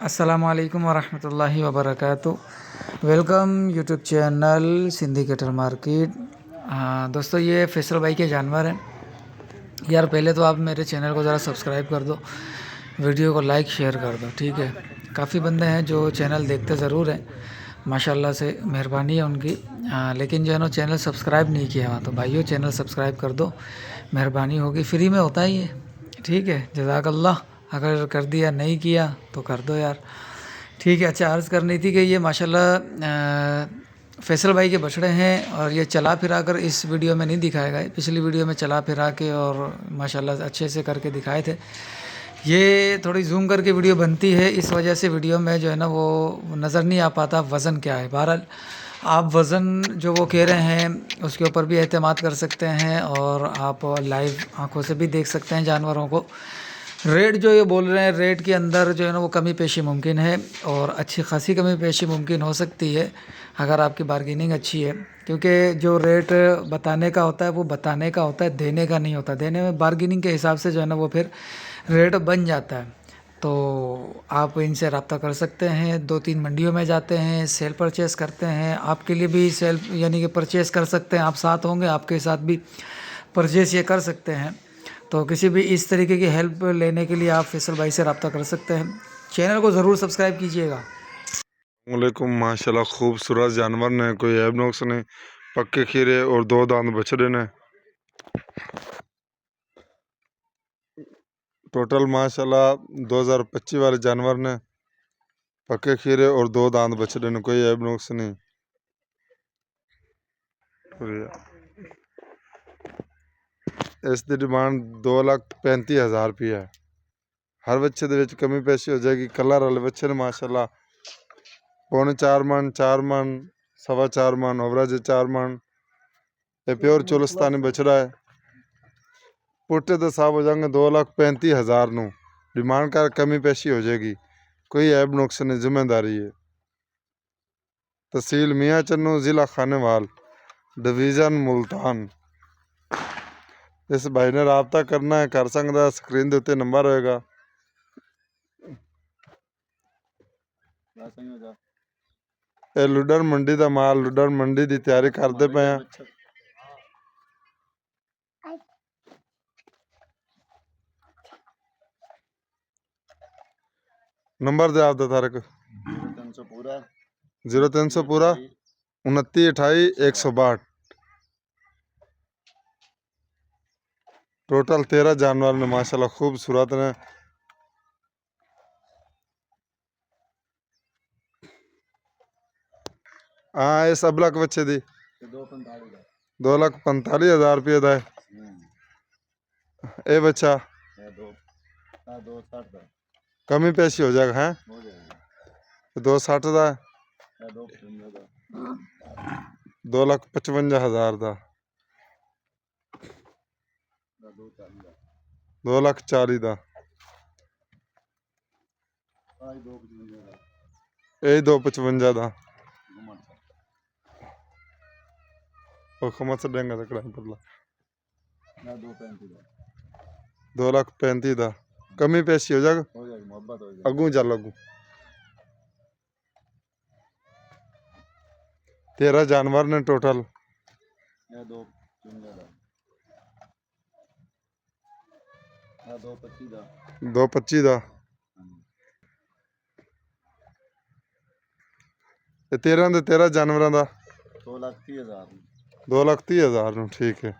अस्सलामुअलैकुम वरहमतुल्लाहि वबरकातुह। Welcome YouTube channel Sindhi cattle market. दोस्तों, ये फैसल भाई के जानवर हैं। यार पहले तो आप मेरे चैनल को ज़रा सब्सक्राइब कर दो, वीडियो को लाइक शेयर कर दो, ठीक है। काफ़ी बंदे हैं जो चैनल देखते ज़रूर हैं, माशाल्लाह से मेहरबानी है उनकी। लेकिन जो है ना चैनल सब्सक्राइब नहीं किया हुआ, तो भाइयों चैनल सब्सक्राइब कर दो, मेहरबानी होगी। फ्री में होता ही है, ठीक है। जज़ाकल्लाह। अगर कर दिया, नहीं किया तो कर दो यार, ठीक है। अच्छा, अर्ज़ करनी थी कि ये माशाल्लाह फैसल भाई के बछड़े हैं, और ये चला फिरा कर इस वीडियो में नहीं दिखाए गए। पिछली वीडियो में चला फिरा के और माशाल्लाह अच्छे से करके दिखाए थे। ये थोड़ी जूम करके वीडियो बनती है, इस वजह से वीडियो में जो है ना वो नज़र नहीं आ पाता वज़न क्या है। बहरहाल आप वज़न जो वो कह रहे हैं उसके ऊपर भी एतमाद कर सकते हैं, और आप लाइव आंखों से भी देख सकते हैं जानवरों को। रेट जो ये बोल रहे हैं, रेट के अंदर जो है ना वो कमी पेशी मुमकिन है, और अच्छी खासी कमी पेशी मुमकिन हो सकती है अगर आपकी बार्गेनिंग अच्छी है। क्योंकि जो रेट बताने का होता है वो बताने का होता है, देने का नहीं होता। देने में बार्गेनिंग के हिसाब से जो है ना वो फिर रेट बन जाता है। तो आप इनसे रब्ता कर सकते हैं, 2-3 मंडियों में जाते हैं, सेल परचेज़ करते हैं। आपके लिए भी सेल यानी कि परचेज़ कर सकते हैं, आप साथ होंगे आपके साथ भी परचेज़ ये कर सकते हैं। तो किसी भी इस तरीके की हेल्प लेने के लिए आप फैसल भाई से रब्ता कर सकते हैं। चैनल को ज़रूर सब्सक्राइब कीजिएगा। वालेकुम। माशाल्लाह खूबसूरत जानवर ने, कोई ऐब नुक्स नहीं। पक्के खीरे और 2 दांत बछड़े ने। टोटल माशाल्लाह 2025 वाले जानवर ने, पक्के खीरे और 2 दांत बछड़े ने, कोई ऐब नुक्स नहीं। इसकी डिमांड 2,35,000 रुपया है। हर बच्चे दे विच कमी पेशी हो जाएगी। कलर वाले बच्चे ने माशाल्लाह 4.5 मन, 4 मन, 4.25 मन, ओवरेज 4 मन। ये प्योर चोलिस्तानी बछड़ा है। पुट्टे तो साहब हो जाएंगे 2,35,000 नू। डिमांड कर कमी पेशी हो जाएगी, कोई ऐब नुक्स नहीं, जिम्मेदारी है। तहसील मियाँ चन्नू, ज़िला खानेवाल, डिवीज़न मुल्तान। इस भाई ने रब्ता करना है कर सकता, स्क्रीन के उत्ते नंबर होएगा। ये लुडर मंडी का माल, लुडर मंडी की तैयारी करते पे हैं। नंबर दे आप तारक 0300 पूरा 2928 162। टोटल 13 जानवर ने माशाल्लाह खूबसूरत ने। हाँ, इस अबलक बच्चे दी 2,45,000 रुपये का है। ये बच्चा कमी पेशी हो जाएगा है। 2,60 का है, 2,55,000 का, 2,40,000 का, यही 2,55 का। और खमत से डेंगा तकड़ा पतला 2,35,000 का। कमी पेशी हो जाएगा, अगू चल अगू। 13 जानवर ने टोटल। 2,25 का। 13 ਦੇ 13 जानवरों का 2,30,000 ਨੂੰ, ठीक है।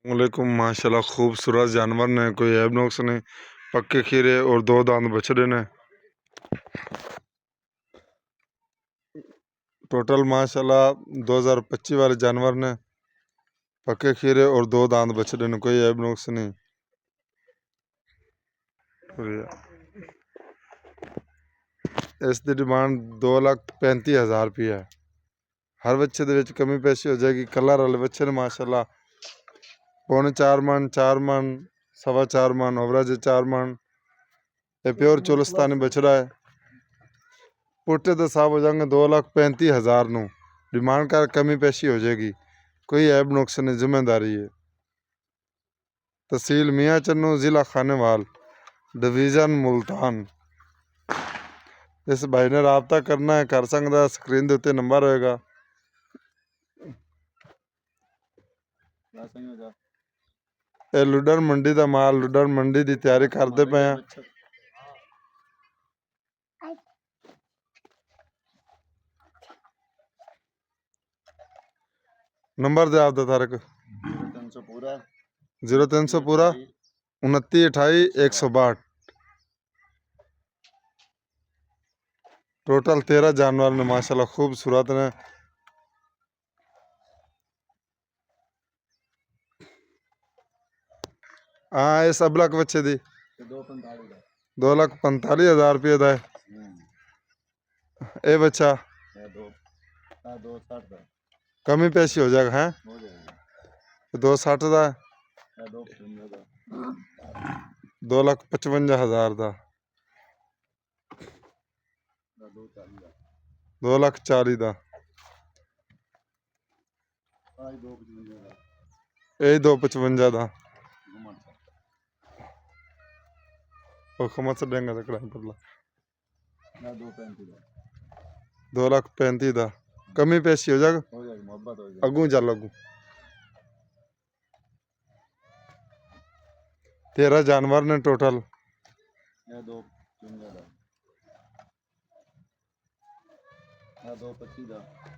वालेकुम माशाल्लाह खूबसूरत जानवर ने, कोई ऐब नुक्स नहीं, पक्के खीरे और 2 दांत बछड़े ने। टोटल माशाल्लाह 2025 वाले जानवर ने, पक्के खीरे और 2 दांत बछड़े ने, कोई ऐब नुक्स नहीं। इसकी डिमांड 2,35,000 रुपये है। हर बच्चे दे विच कमी पेशी हो जाएगी। कलर वाले बच्चे ने माशाल्लाह पौने 4 मन, 4 मन, 4.25 मन, ओवरेज 4 मन। ये प्योर चोलस्तानी बछड़ा है। पुट्टे तो साहब हो जाएंगे 2,35,000 नू। डिमांड कर कमी पेशी हो जाएगी, कोई ऐब नुक्स नहीं, जिम्मेदारी है। तहसील मियाँ चन्नू, जिला खानेवाल, डिवीजन मुल्तान। इस भाई ने राबता करना है, कर सकता है। स्क्रीन के उत्ते नंबर होएगा। ये लुडर मंडी का माल, लुडर मंडी की तैयारी करते पे हैं। नंबर दे आपका तारक 0300 पूरा 2928 162। टोटल 13 जानवर ने माशाल्लाह खूबसूरत ने। हाँ इस अबलक बच्चे दी 2,45,000 रुपये का है। ये बच्चा कमी पेशी हो जाएगा है। 2,60 का है। 2,55,000 का। 2,40,000 का। यही 2,55 का। और खमत से डेंगा तकड़ा पतला 2,35,000 का। कमी पेशी हो जाएगा। अगू चल अगू 13 जानवर ने टोटल।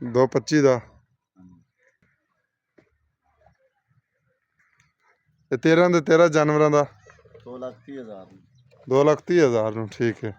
2,25 का। ये 13 दे 13 जानवर का 2,30,000 नू। ठीक है।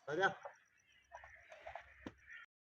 आजा